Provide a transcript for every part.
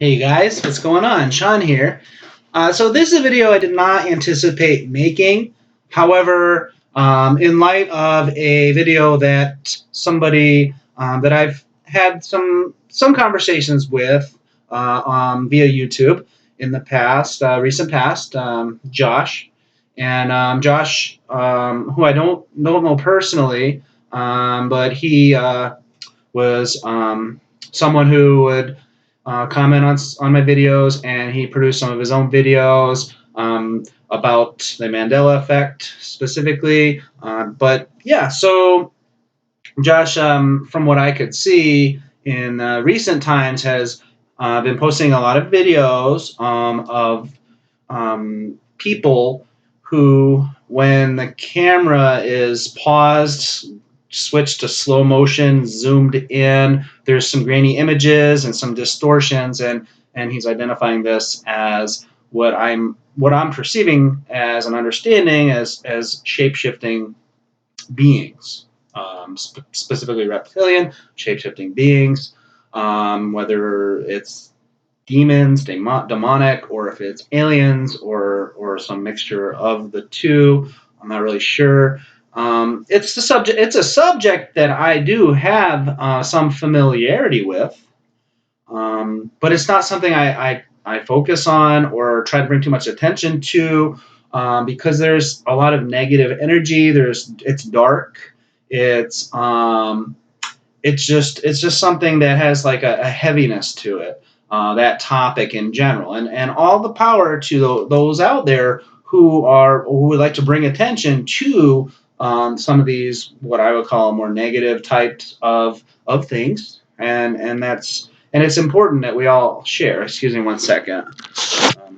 Hey guys, what's going on? Shawn here. So this is a video I did not anticipate making. However, in light of a video that somebody that I've had some conversations with via YouTube in the past, recent past, Josh, and Josh, who I don't know personally, but he was someone who would comment on my videos, and he produced some of his own videos about the Mandela effect specifically. But yeah, so Josh, from what I could see in recent times, has been posting a lot of videos of people when the camera is paused, switched to slow motion, zoomed in, there's some grainy images and some distortions, and he's identifying this as what I'm perceiving as an understanding as shape-shifting beings, specifically reptilian shape-shifting beings, whether it's demons, demonic, or if it's aliens, or some mixture of the two. I'm not really sure. It's the subject. It's a subject that I do have some familiarity with, but it's not something I focus on or try to bring too much attention to, because there's a lot of negative energy. It's dark. It's just something that has like a heaviness to it. That topic in general, and all the power to those out there who would like to bring attention to some of these, what I would call more negative types of things, and it's important that we all share. Excuse me one second.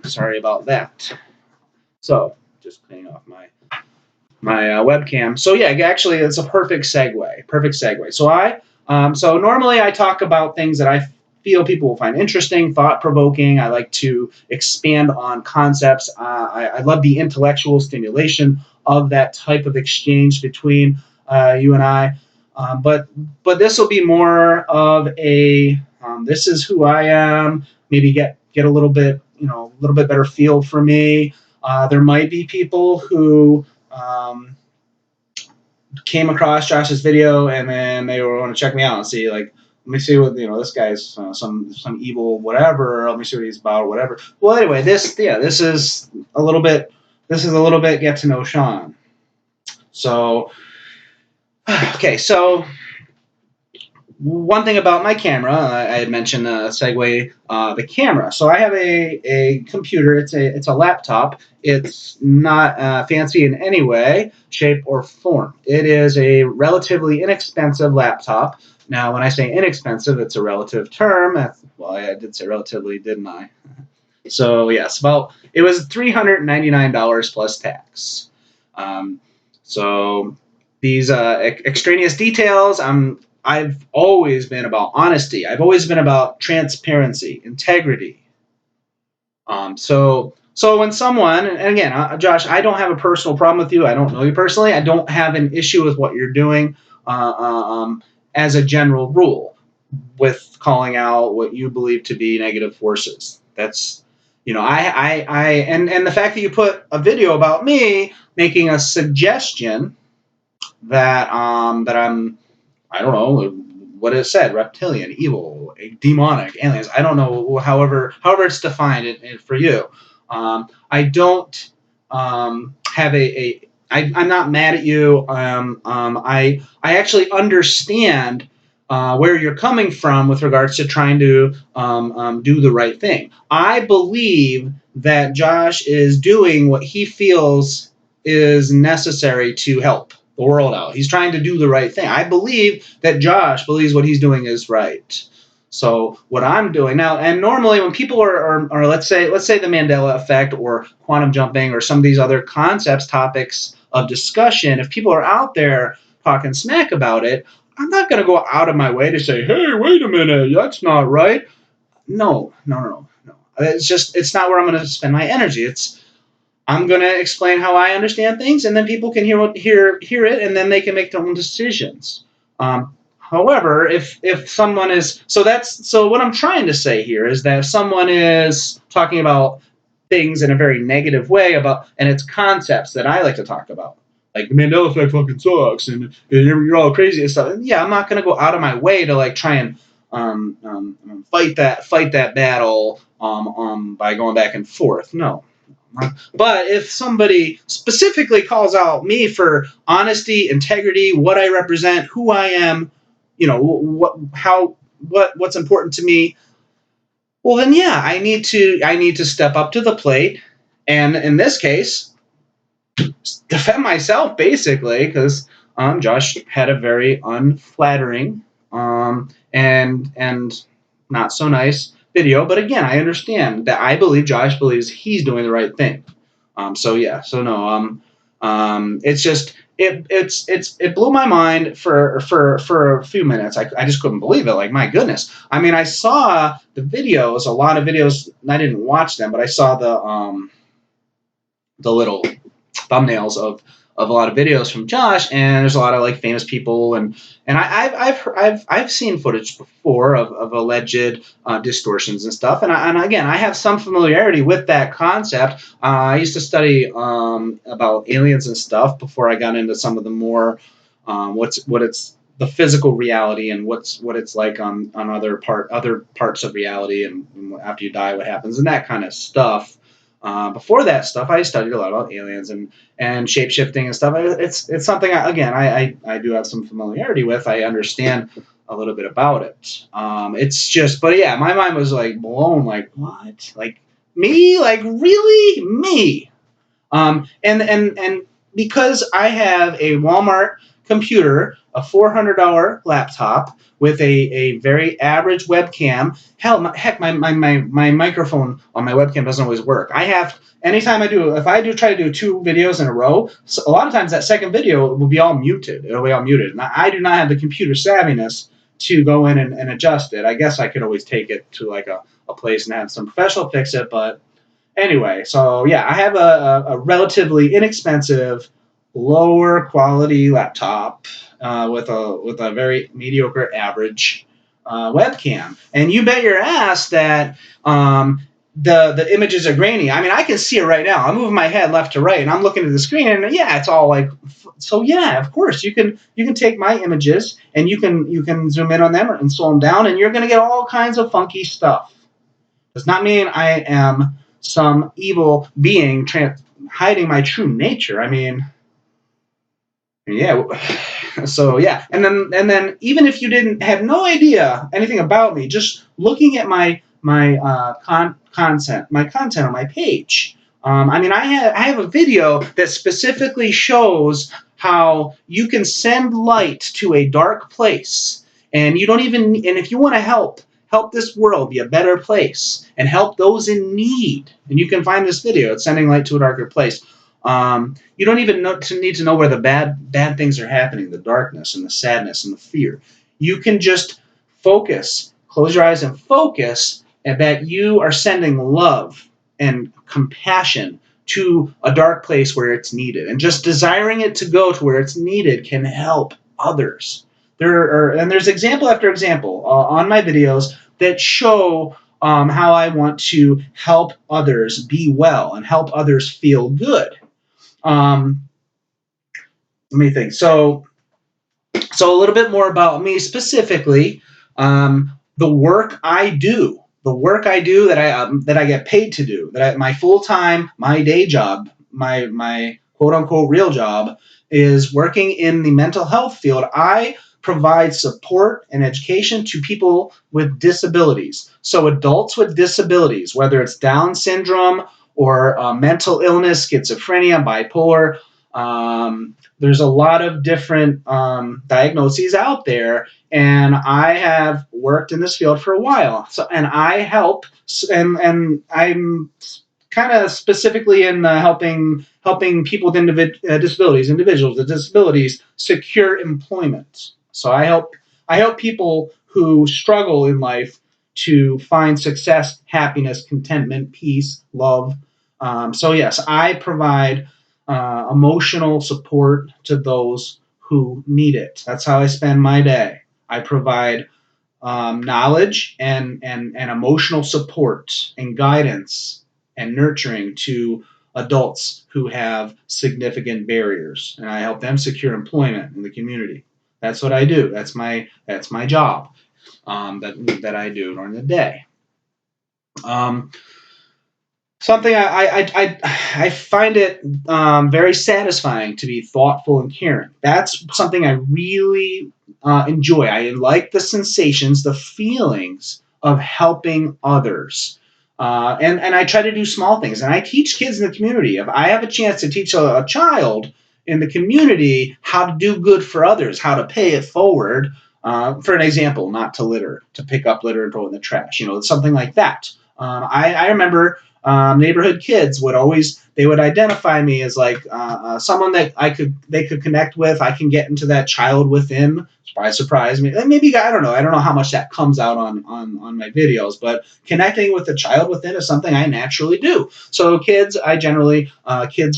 Sorry about that. So just cleaning off my webcam. So yeah, actually, it's a perfect segue. Perfect segue. So normally I talk about things that I feel people will find interesting, thought-provoking. I like to expand on concepts. I love the intellectual stimulation of that type of exchange between you and I. But this will be more of a this is who I am. Maybe get a little bit better feel for me. There might be people who came across Josh's video and then they want to check me out and see, like, let me see what this guy's some evil whatever. Let me see what he's about, whatever. Well, anyway, this is a little bit get to know Shawn. So okay, so one thing about my camera, I had mentioned segue the camera. So I have a computer. It's a laptop. It's not fancy in any way, shape, or form. It is a relatively inexpensive laptop. Now, when I say inexpensive, it's a relative term. Well, I did say relatively, didn't I? So yes, it was $399 plus tax. So these extraneous details, I've always been about honesty. I've always been about transparency, integrity. So when someone, and again, Josh, I don't have a personal problem with you. I don't know you personally. I don't have an issue with what you're doing as a general rule, with calling out what you believe to be negative forces. That's, and the fact that you put a video about me making a suggestion that I don't know what it said, reptilian, evil, demonic, aliens. I don't know, however it's defined for you. I don't have I'm not mad at you. I actually understand where you're coming from with regards to trying to do the right thing. I believe that Josh is doing what he feels is necessary to help the world out. He's trying to do the right thing. I believe that Josh believes what he's doing is right. So what I'm doing now, and normally when people are let's say the Mandela effect or quantum jumping or some of these other concepts, topics of discussion, if people are out there talking smack about it, I'm not going to go out of my way to say, hey, wait a minute, that's not right. No. It's not where I'm going to spend my energy. I'm going to explain how I understand things, and then people can hear it, and then they can make their own decisions. However, if someone is so what I'm trying to say here is that if someone is talking about things in a very negative way about, and it's concepts that I like to talk about, like the Mandela effect fucking sucks, and you're all crazy and stuff. And yeah, I'm not gonna go out of my way to like try and fight that battle by going back and forth. No. But if somebody specifically calls out me for honesty, integrity, what I represent, who I am, what's important to me, well then yeah, I need to step up to the plate, and in this case, defend myself basically, because Josh had a very unflattering and not so nice video. But again, I understand that I believe Josh believes he's doing the right thing. So yeah, so no, it's just it blew my mind for a few minutes. I just couldn't believe it. Like, my goodness. I mean, I saw the videos, a lot of videos, and I didn't watch them, but I saw the little thumbnails of a lot of videos from Josh, and there's a lot of like famous people, and I've seen footage before of alleged distortions and stuff, and again, I have some familiarity with that concept. I used to study about aliens and stuff before I got into some of the more what it's the physical reality, and what it's like on other parts of reality, and after you die, what happens, and that kind of stuff. Before that stuff, I studied a lot about aliens and shape-shifting and stuff. It's something, I do have some familiarity with. I understand a little bit about it. It's just, but yeah, my mind was like blown, like, what? Like, me? Like, really? Me? And because I have a Walmart computer, a $400 laptop with a very average webcam. Heck, my microphone on my webcam doesn't always work. If I do try to do 2 videos in a row, so a lot of times that second video will be all muted. It'll be all muted. And I do not have the computer savviness to go in and adjust it. I guess I could always take it to like a place and have some professional fix it, but anyway, so yeah, I have a relatively inexpensive, lower quality laptop with a very mediocre average webcam, and you bet your ass that the images are grainy. I mean, I can see it right now. I'm moving my head left to right, and I'm looking at the screen, and yeah, it's all like. So yeah, of course you can take my images and you can zoom in on them and slow them down, and you're gonna get all kinds of funky stuff. Does not mean I am some evil being hiding my true nature. I mean, yeah. So yeah, and then even if you didn't have no idea anything about me, just looking at my content on my page. I mean, I have a video that specifically shows how you can send light to a dark place, and you don't even. And if you want to help this world be a better place and help those in need, and you can find this video. It's sending light to a darker place. You don't even need to know where the bad things are happening, the darkness and the sadness and the fear. You can just focus, close your eyes and focus, and that you are sending love and compassion to a dark place where it's needed. And just desiring it to go to where it's needed can help others. There's example after example on my videos that show how I want to help others be well and help others feel good. Let me think. So a little bit more about me specifically. The work I do that I get paid to do, my full time, my day job, my quote unquote real job is working in the mental health field. I provide support and education to people with disabilities. So adults with disabilities, whether it's Down syndrome or mental illness, schizophrenia, bipolar. There's a lot of different diagnoses out there, and I have worked in this field for a while. So, and I help, and I'm kind of specifically in helping people with individuals with disabilities secure employment. So I help people who struggle in life to find success, happiness, contentment, peace, love. So yes, I provide emotional support to those who need it. That's how I spend my day. I provide knowledge and emotional support and guidance and nurturing to adults who have significant barriers, and I help them secure employment in the community. That's what I do. That's my job, that I do during the day. Um, Something I find it very satisfying to be thoughtful and caring. That's something I really enjoy. I like the sensations, the feelings of helping others. And I try to do small things. And I teach kids in the community. If I have a chance to teach a child in the community how to do good for others, how to pay it forward, for an example, not to litter, to pick up litter and throw it in the trash, something like that. I remember neighborhood kids would identify me as like someone that they could connect with. I can get into that child within. Surprise me. Maybe I don't know how much that comes out on my videos, but connecting with the child within is something I naturally do. So kids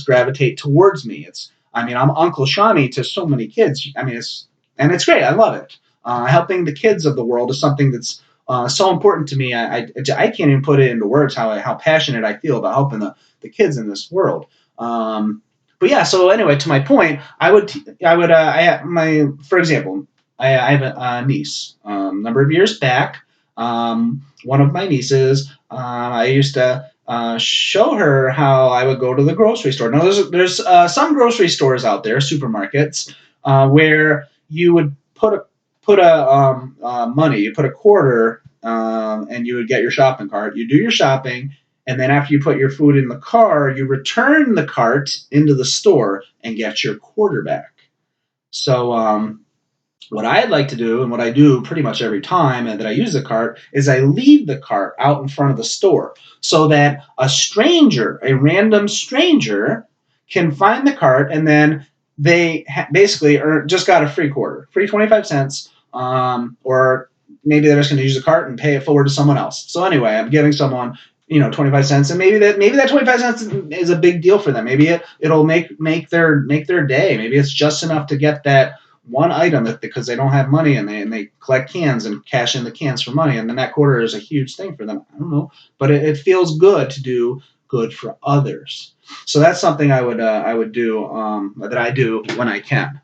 gravitate towards me. I'm Uncle Shawnee to so many kids. It's great. I love it. Helping the kids of the world is something that's so important to me. I can't even put it into words how passionate I feel about helping the kids in this world. But yeah, so anyway, to my point, for example, I have a niece. Number of years back, one of my nieces, I used to show her how I would go to the grocery store. Now, there's some grocery stores out there, supermarkets, where you would put money, you put a quarter, and you would get your shopping cart. You do your shopping, and then after you put your food in the car, you return the cart into the store and get your quarter back. So what I'd like to do, and what I do pretty much every time that I use the cart, is I leave the cart out in front of the store so that a random stranger, can find the cart, and then they basically just got a free quarter, free 25 cents, or maybe they're just going to use the cart and pay it forward to someone else. So anyway, I'm giving someone 25 cents, and maybe that 25 cents is a big deal for them. Maybe it'll make their day. Maybe it's just enough to get that one item because they don't have money, and they collect cans and cash in the cans for money, and then that quarter is a huge thing for them. I don't know, but it feels good to do good for others. So that's something I would do, that I do when I can.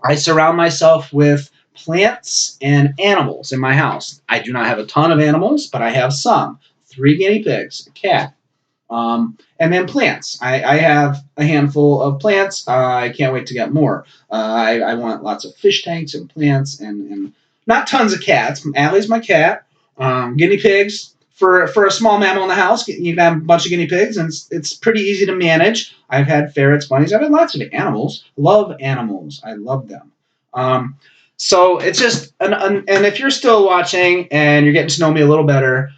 I surround myself with plants and animals in my house. I do not have a ton of animals, but I have some. 3 guinea pigs, a cat, and then plants. I have a handful of plants. I can't wait to get more. I want lots of fish tanks and plants, and not tons of cats. Allie's my cat. Guinea pigs. For a small mammal in the house, you can have a bunch of guinea pigs, and it's pretty easy to manage. I've had ferrets, bunnies. I've had lots of animals. Love animals. I love them. So it's just, and if you're still watching and you're getting to know me a little better,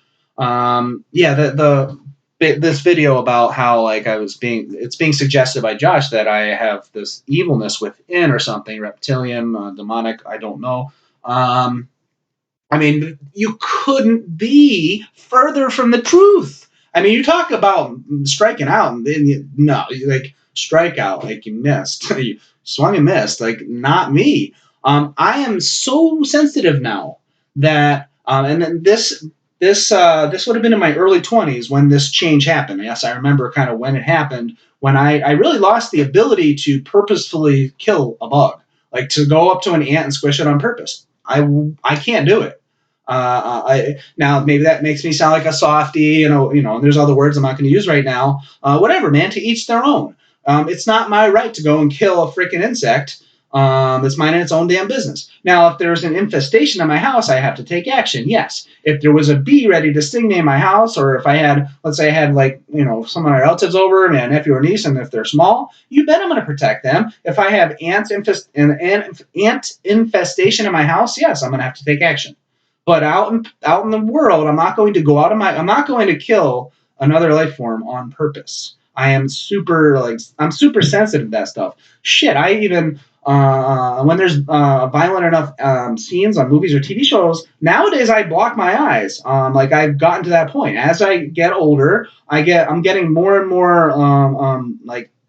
this video about how it's being suggested by Josh that I have this evilness within or something, reptilian, demonic, I don't know. You couldn't be further from the truth. You talk about striking out, and then you strike out, like you missed. You swung and missed, like not me. I am so sensitive now that, and then this would have been in my early 20s when this change happened. Yes, I remember kind of when it happened, when I really lost the ability to purposefully kill a bug, like to go up to an ant and squish it on purpose. I can't do it. Now maybe that makes me sound like a softie, and there's other words I'm not going to use right now. Whatever, man, to each their own. It's not my right to go and kill a freaking insect. It's minding its own damn business. Now, if there's an infestation in my house, I have to take action. Yes. If there was a bee ready to sting me in my house, or if I had, let's say I had some of my relatives over, my nephew or niece, and if they're small, you bet I'm going to protect them. If I have ant infestation in my house, yes, I'm going to have to take action. But out in the world, I'm not going to go I'm not going to kill another life form on purpose. I'm super sensitive to that stuff. Shit, I even, when there's violent enough scenes on movies or TV shows, nowadays I block my eyes. I've gotten to that point. As I get older, I'm getting more and more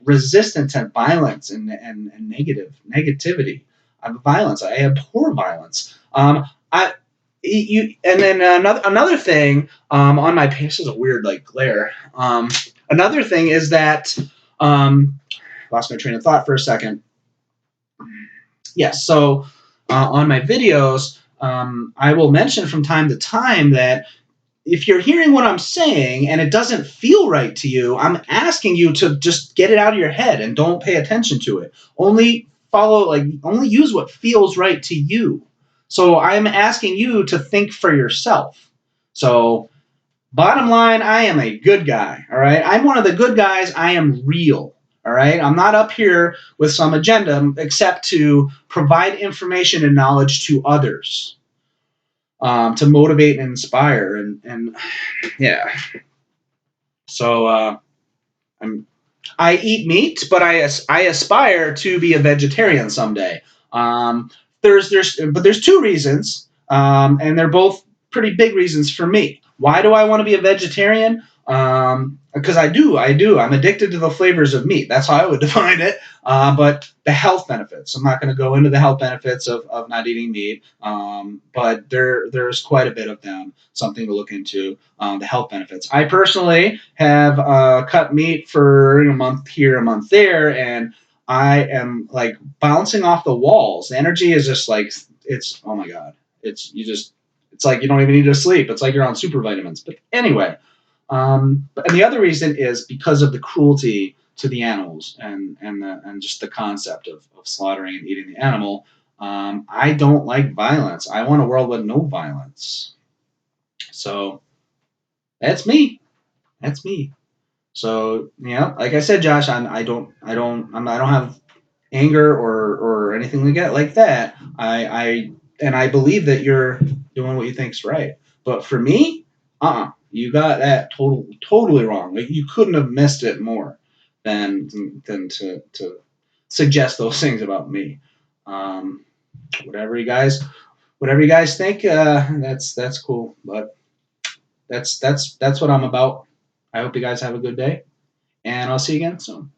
resistant to violence and negativity. I'm violence. I abhor violence. I you and then another thing on my page. This is a weird like glare. Another thing is that lost my train of thought for a second. Yes, so on my videos, I will mention from time to time that if you're hearing what I'm saying and it doesn't feel right to you, I'm asking you to just get it out of your head and don't pay attention to it. Only use what feels right to you. So I'm asking you to think for yourself. So bottom line, I am a good guy, all right? I'm one of the good guys. I am real, all right? I'm not up here with some agenda except to provide information and knowledge to others, to motivate and inspire. And yeah. So I eat meat, but I aspire to be a vegetarian someday. There's two reasons, and they're both pretty big reasons for me. Why do I want to be a vegetarian? Because I do. I'm addicted to the flavors of meat. That's how I would define it. But the health benefits. I'm not going to go into the health benefits of not eating meat, but there's quite a bit of them. Something to look into. The health benefits. I personally have cut meat for a month here, a month there, and I am like bouncing off the walls. The energy is just like it's oh my god. It's like you don't even need to sleep. It's like you're on super vitamins. But anyway, and the other reason is because of the cruelty to the animals and just the concept of slaughtering and eating the animal. I don't like violence. I want a world with no violence. So that's me. That's me. So yeah, like I said, Josh, I don't have anger or anything like that. I believe that you're doing what you think's right. But for me, you got that totally wrong. Like you couldn't have missed it more than to suggest those things about me. Um, whatever you guys whatever you guys think, that's cool. But that's what I'm about. I hope you guys have a good day, and I'll see you again soon.